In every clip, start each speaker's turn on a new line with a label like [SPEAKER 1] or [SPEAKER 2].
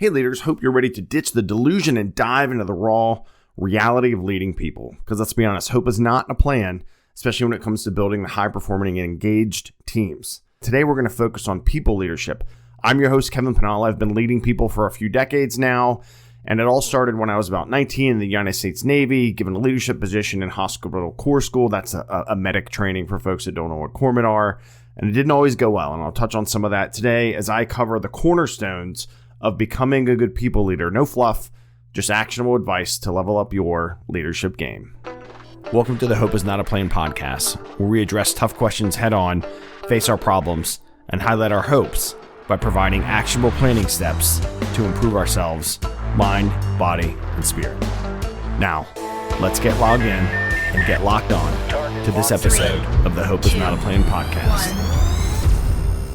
[SPEAKER 1] Hey leaders, hope you're ready to ditch the delusion and dive into the raw reality of leading people. Because let's be honest, hope is not a plan, especially when it comes to building the high-performing and engaged teams. Today, we're going to focus on people leadership. I'm your host, Kevin Pinalla. I've been leading people for a few decades now, and it all started when I was about 19 in the United States Navy, given a leadership position in hospital corps school. That's a medic training for folks that don't know what corpsmen are, and it didn't always go well, and I'll touch on some of that today as I cover the cornerstones of becoming a good people leader. No fluff, just actionable advice to level up your leadership game. Welcome to the Hope is Not a Plan podcast, where we address tough questions head on, face our problems, and highlight our hopes by providing actionable planning steps to improve ourselves, mind, body, and spirit. Now, let's get logged in and get locked on to this episode of the Hope is Not a Plan podcast.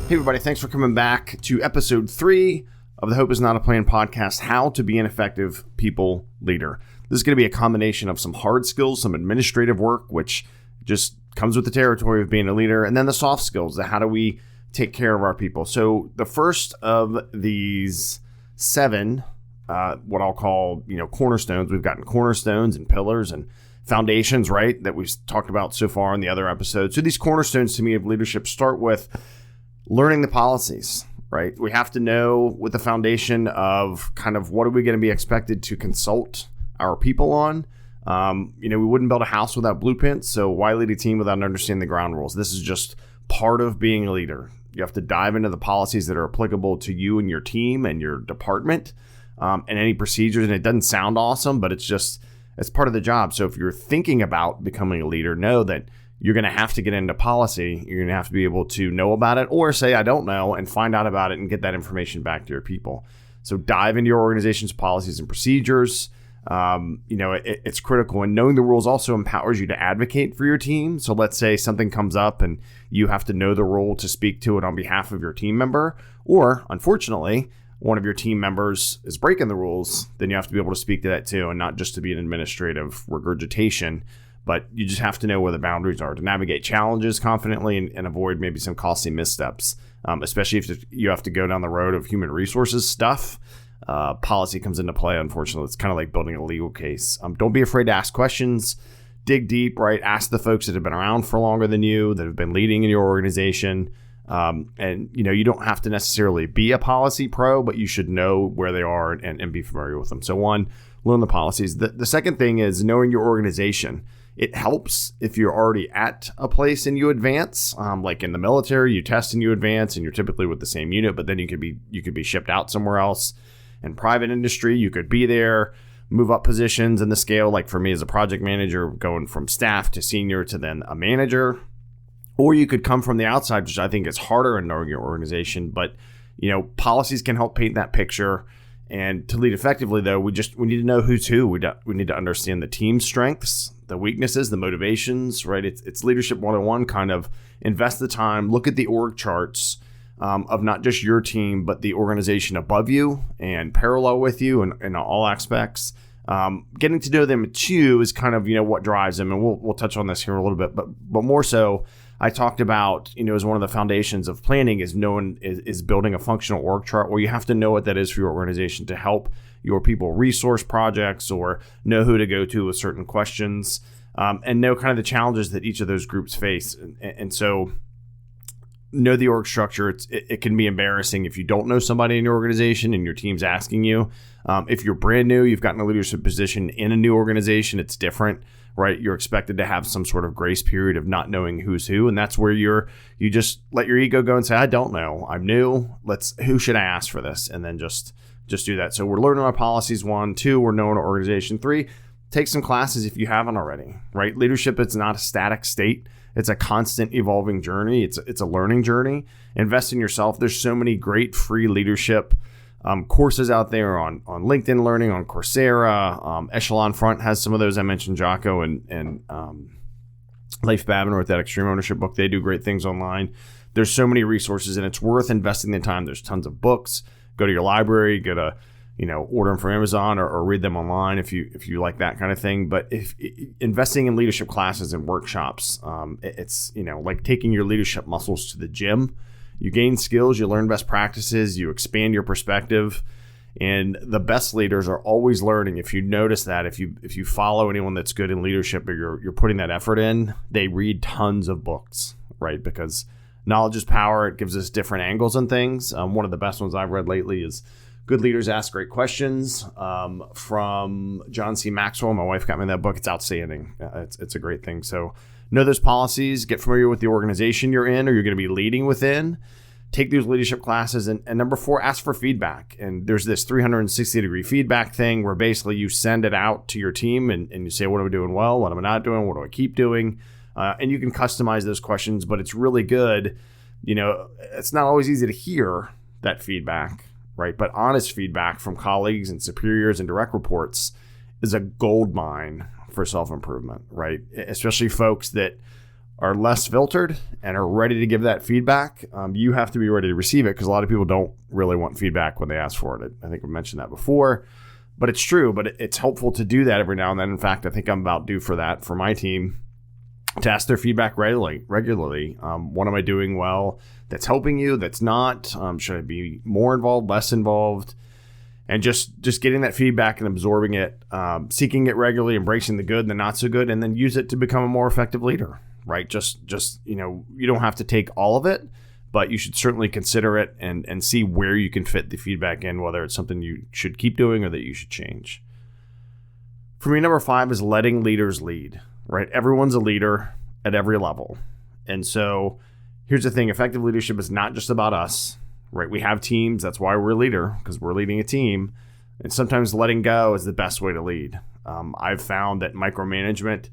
[SPEAKER 1] Hey everybody, thanks for coming back to episode 3 of the Hope is Not a Plan podcast, how to be an effective people leader. This is going to be a combination of some hard skills, some administrative work, which just comes with the territory of being a leader, and then the soft skills, the how do we take care of our people. So the first of these 7, what I'll call, cornerstones, we've gotten cornerstones and pillars and foundations, right, that we've talked about so far in the other episodes. So these cornerstones to me of leadership start with learning the policies. Right? We have to know with the foundation of kind of what are we going to be expected to consult our people on. We wouldn't build a house without blueprints, so why lead a team without understanding the ground rules? This is just part of being a leader. You have to dive into the policies that are applicable to you and your team and your department and any procedures. And it doesn't sound awesome, but it's part of the job. So if you're thinking about becoming a leader, know that you're going to have to get into policy. You're going to have to be able to know about it or say, I don't know, and find out about it and get that information back to your people. So dive into your organization's policies and procedures. It's critical. And knowing the rules also empowers you to advocate for your team. So let's say something comes up and you have to know the rule to speak to it on behalf of your team member. Or unfortunately, one of your team members is breaking the rules. Then you have to be able to speak to that too, and not just to be an administrative regurgitation. But you just have to know where the boundaries are to navigate challenges confidently and avoid maybe some costly missteps, especially if you have to go down the road of human resources stuff. Policy comes into play, unfortunately. It's kind of like building a legal case. Don't be afraid to ask questions. Dig deep, right? Ask the folks that have been around for longer than you, that have been leading in your organization. You don't have to necessarily be a policy pro, but you should know where they are and be familiar with them. So one, learn the policies. The second thing is knowing your organization. It helps if you're already at a place and you advance, like in the military, you test and you advance, and you're typically with the same unit, but then you could be shipped out somewhere else. In private industry, you could be there, move up positions in the scale, like for me as a project manager, going from staff to senior to then a manager. Or you could come from the outside, which I think is harder in knowing your organization, but policies can help paint that picture. And to lead effectively, though, we need to know who's who. We need to understand the team's strengths, the weaknesses, the motivations, right? It's leadership 101, kind of invest the time, look at the org charts of not just your team, but the organization above you and parallel with you in all aspects. Getting to know them too is kind of, what drives them. And we'll touch on this here a little bit, but more so, I talked about, as one of the foundations of planning is building a functional org chart where you have to know what that is for your organization to help your people resource projects or know who to go to with certain questions and know kind of the challenges that each of those groups face. And so know the org structure. It can be embarrassing if you don't know somebody in your organization and your team's asking you. If you're brand new, you've gotten a leadership position in a new organization, it's different. Right, you're expected to have some sort of grace period of not knowing who's who, and that's where you just let your ego go and say, I don't know, I'm new. Who should I ask for this? And then just do that. So we're learning our policies. 1, 2, we're knowing our organization. 3, take some classes if you haven't already. Right, leadership is not a static state. It's a constant evolving journey. It's a learning journey. Invest in yourself. There's so many great free leadership courses out there on LinkedIn Learning, on Coursera. Echelon Front has some of those. I mentioned Jocko and Leif Babiner with that Extreme Ownership book. They do great things online. There's so many resources, and it's worth investing the time. There's tons of books. Go to your library, order them from Amazon or read them online if you like that kind of thing. But if investing in leadership classes and workshops, it's like taking your leadership muscles to the gym. You gain skills, you learn best practices, you expand your perspective, And the best leaders are always learning. If you notice that, if you follow anyone that's good in leadership or you're putting that effort in, they read tons of books, right? Because knowledge is power. It gives us different angles on things. One of the best ones I've read lately is Good Leaders Ask Great Questions from John C. Maxwell. My wife got me that book. It's outstanding. It's a great thing. So know those policies, get familiar with the organization you're in or you're going to be leading within. Take those leadership classes. And number 4, ask for feedback. And there's this 360-degree feedback thing where basically you send it out to your team and you say, what am I doing well? What am I not doing? What do I keep doing? And you can customize those questions, but it's really good. It's not always easy to hear that feedback, right? But honest feedback from colleagues and superiors and direct reports is a gold mine for self-improvement, right? Especially folks that are less filtered and are ready to give that feedback. You have to be ready to receive it because a lot of people don't really want feedback when they ask for it. I think we mentioned that before, but it's true. But it's helpful to do that every now and then. In fact, I think I'm about due for that for my team to ask their feedback regularly. What am I doing well that's helping you, that's not? Should I be more involved, less involved? And just getting that feedback and absorbing it, seeking it regularly, embracing the good and the not so good, and then use it to become a more effective leader. Right? Just you don't have to take all of it, but you should certainly consider it and see where you can fit the feedback in, whether it's something you should keep doing or that you should change. For me, number 5 is letting leaders lead, right? Everyone's a leader at every level. And so here's the thing. Effective leadership is not just about us, right? We have teams. That's why we're a leader, because we're leading a team. And sometimes letting go is the best way to lead. I've found that micromanagement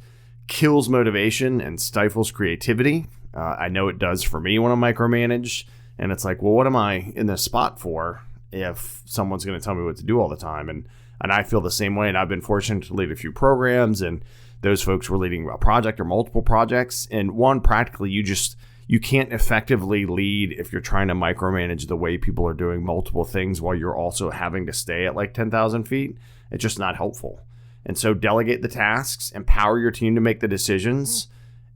[SPEAKER 1] kills motivation and stifles creativity. I know it does for me when I'm micromanaged. And it's like, well, what am I in this spot for if someone's going to tell me what to do all the time? And I feel the same way. And I've been fortunate to lead a few programs, and those folks were leading a project or multiple projects. And one, practically, you can't effectively lead if you're trying to micromanage the way people are doing multiple things while you're also having to stay at like 10,000 feet. It's just not helpful. And so delegate the tasks, empower your team to make the decisions,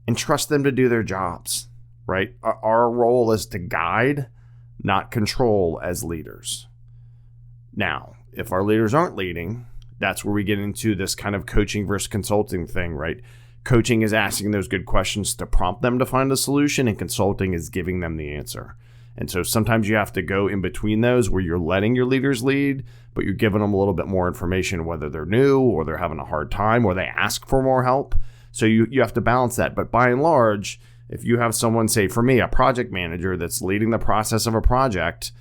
[SPEAKER 1] and trust them to do their jobs, right? Our role is to guide, not control as leaders. Now, if our leaders aren't leading, that's where we get into this kind of coaching versus consulting thing, right? Coaching is asking those good questions to prompt them to find a solution, and consulting is giving them the answer. And so sometimes you have to go in between those where you're letting your leaders lead, but you're giving them a little bit more information, whether they're new or they're having a hard time or they ask for more help. So you have to balance that. But by and large, if you have someone, say for me, a project manager that's leading the process of a project,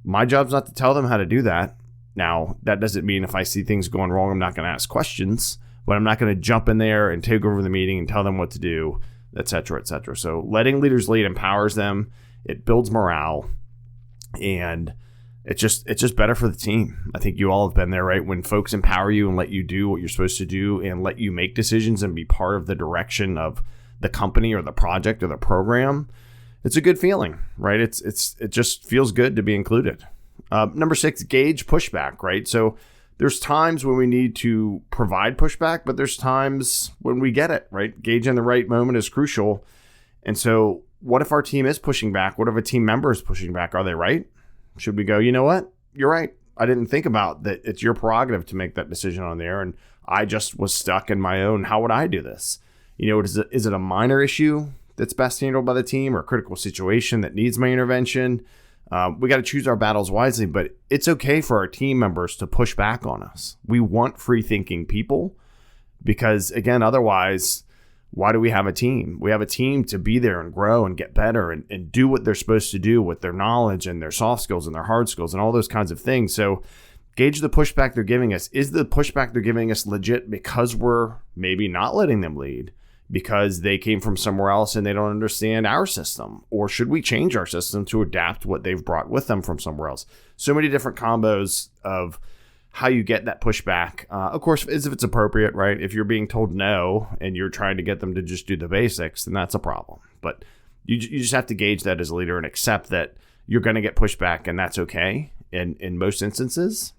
[SPEAKER 1] my job's not to tell them how to do that. Now, that doesn't mean if I see things going wrong, I'm not going to ask questions, but I'm not going to jump in there and take over the meeting and tell them what to do, et cetera, et cetera. So letting leaders lead empowers them. It builds morale, and it's just better for the team. I think you all have been there, right? When folks empower you and let you do what you're supposed to do and let you make decisions and be part of the direction of the company or the project or the program, it's a good feeling, right? It just feels good to be included. Number 6, gauge pushback, right? So there's times when we need to provide pushback, but there's times when we get it, right? Gauging the right moment is crucial. And so what if our team is pushing back? What if a team member is pushing back? Are they right? Should we go, you know what? You're right. I didn't think about that. It's your prerogative to make that decision on there. And I just was stuck in my own. How would I do this? Is it a minor issue that's best handled by the team or a critical situation that needs my intervention? We got to choose our battles wisely, but it's okay for our team members to push back on us. We want free thinking people because, again, otherwise, why do we have a team? We have a team to be there and grow and get better and do what they're supposed to do with their knowledge and their soft skills and their hard skills and all those kinds of things. So gauge the pushback they're giving us. Is the pushback they're giving us legit because we're maybe not letting them lead? Because they came from somewhere else and they don't understand our system? Or should we change our system to adapt what they've brought with them from somewhere else? So many different combos of how you get that pushback. Of course, as if it's appropriate, right? If you're being told no and you're trying to get them to just do the basics, then that's a problem. But you just have to gauge that as a leader and accept that you're going to get pushback, and that's okay in most instances.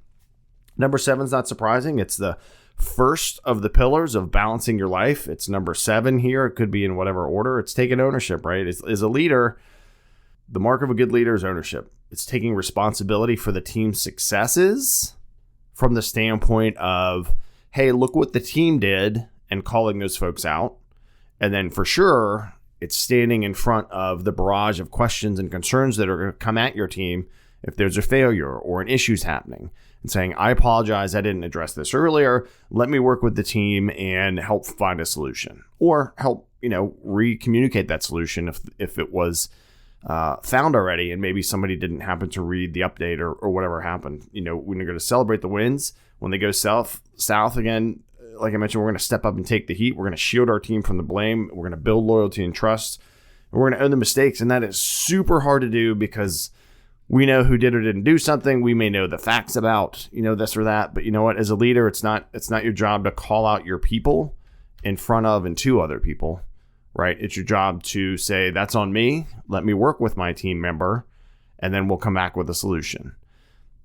[SPEAKER 1] Number 7 is not surprising. It's the first of the pillars of balancing your life. It's number 7 here. It could be in whatever order. It's taking ownership, right? As a leader, the mark of a good leader is ownership. It's taking responsibility for the team's successes from the standpoint of, hey, look what the team did, and calling those folks out. And then for sure, it's standing in front of the barrage of questions and concerns that are going to come at your team if there's a failure or an issue's happening, and saying, I apologize, I didn't address this earlier. Let me work with the team and help find a solution, or help, re-communicate that solution if it was found already and maybe somebody didn't happen to read the update or whatever happened. When you're going to celebrate the wins, when they go south again, like I mentioned, we're going to step up and take the heat. We're going to shield our team from the blame. We're going to build loyalty and trust. And we're going to own the mistakes. And that is super hard to do because we know who did or didn't do something. We may know the facts about, this or that. But you know what? As a leader, it's not your job to call out your people in front of and to other people, right? It's your job to say, that's on me. Let me work with my team member, and then we'll come back with a solution.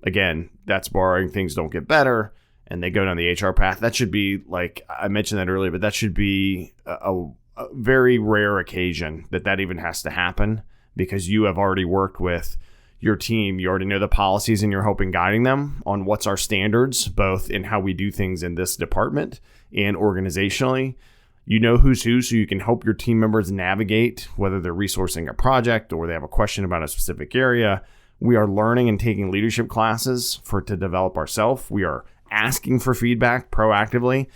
[SPEAKER 1] Again, that's barring things don't get better and they go down the HR path. That should be, like I mentioned that earlier, but that should be a very rare occasion that even has to happen, because you have already worked with your team. You already know the policies and you're helping guiding them on what's our standards, both in how we do things in this department and organizationally. You know who's who, so you can help your team members navigate whether they're resourcing a project or they have a question about a specific area. We are learning and taking leadership classes to develop ourselves. We are asking for feedback proactively.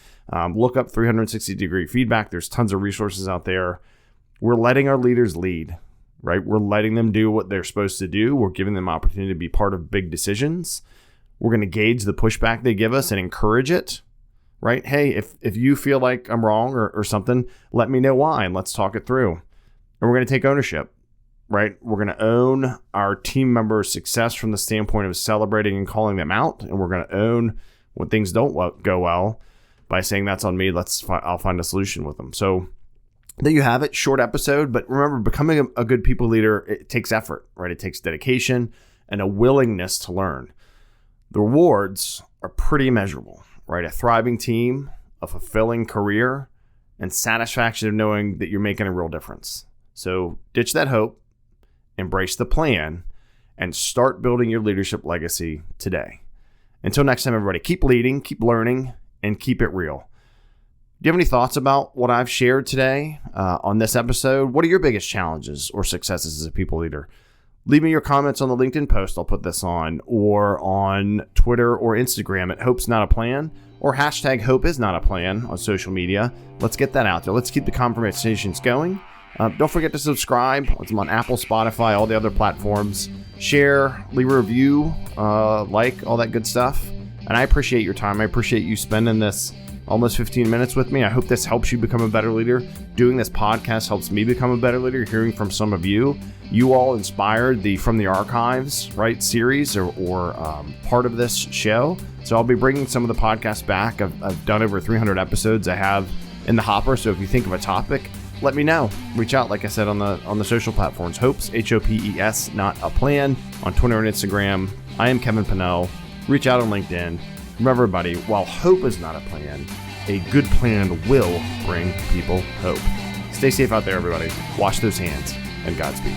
[SPEAKER 1] Look up 360-degree feedback. There's tons of resources out there. We're letting our leaders lead, right? We're letting them do what they're supposed to do. We're giving them opportunity to be part of big decisions. We're going to gauge the pushback they give us and encourage it, right? Hey, if you feel like I'm wrong or something, let me know why, and let's talk it through. And we're going to take ownership, right? We're going to own our team members' success from the standpoint of celebrating and calling them out. And we're going to own when things don't go well by saying, that's on me. I'll find a solution with them. So there you have it. Short episode, but remember, becoming a good people leader, it takes effort, right? It takes dedication and a willingness to learn. The rewards are pretty measurable, right? A thriving team, a fulfilling career, and satisfaction of knowing that you're making a real difference. So ditch that hope, embrace the plan, and start building your leadership legacy today. Until next time, everybody, keep leading, keep learning, and keep it real. Do you have any thoughts about what I've shared today on this episode? What are your biggest challenges or successes as a people leader? Leave me your comments on the LinkedIn post I'll put this on, or on Twitter or Instagram at Hope's Not a Plan, or hashtag Hope is Not a Plan on social media. Let's get that out there. Let's keep the conversations going. Don't forget to subscribe. I'm on Apple, Spotify, all the other platforms. Share, leave a review, like, all that good stuff. And I appreciate your time. I appreciate you spending this almost 15 minutes with me. I hope this helps you become a better leader. Doing this podcast helps me become a better leader. Hearing from some of you all inspired the From the Archives, right, series or part of this show. So I'll be bringing some of the podcasts back. I've done over 300 episodes I have in the hopper. So if you think of a topic, let me know. Reach out, like I said, on the social platforms. Hopes, Hopes, Not a Plan, on Twitter and Instagram. I am Kevin Pinnell. Reach out on LinkedIn. Remember, everybody, while hope is not a plan, a good plan will bring people hope. Stay safe out there, everybody. Wash those hands, and Godspeed.